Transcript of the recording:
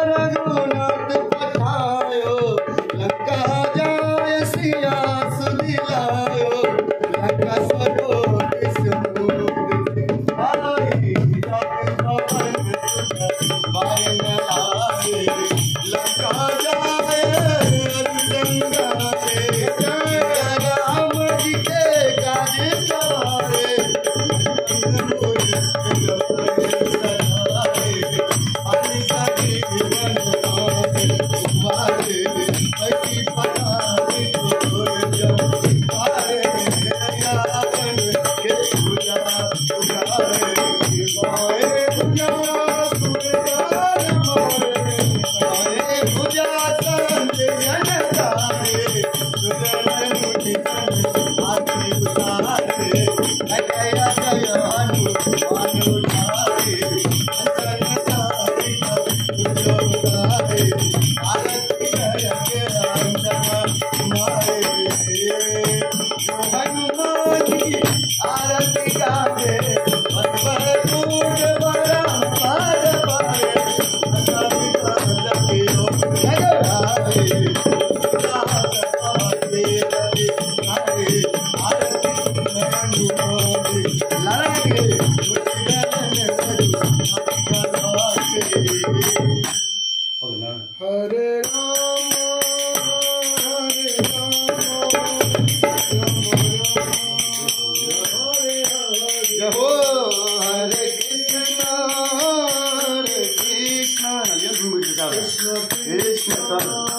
रघुनाथ पठायो लंका जाय सिया सुदिलायो लंका सरोज सुमूर्ति आई जग भवन बायन लागे लंका जाय गंगा जय राम जी के काज सारे हरे राम जय हो हरे कृष्ण कृष्ण कृष्ण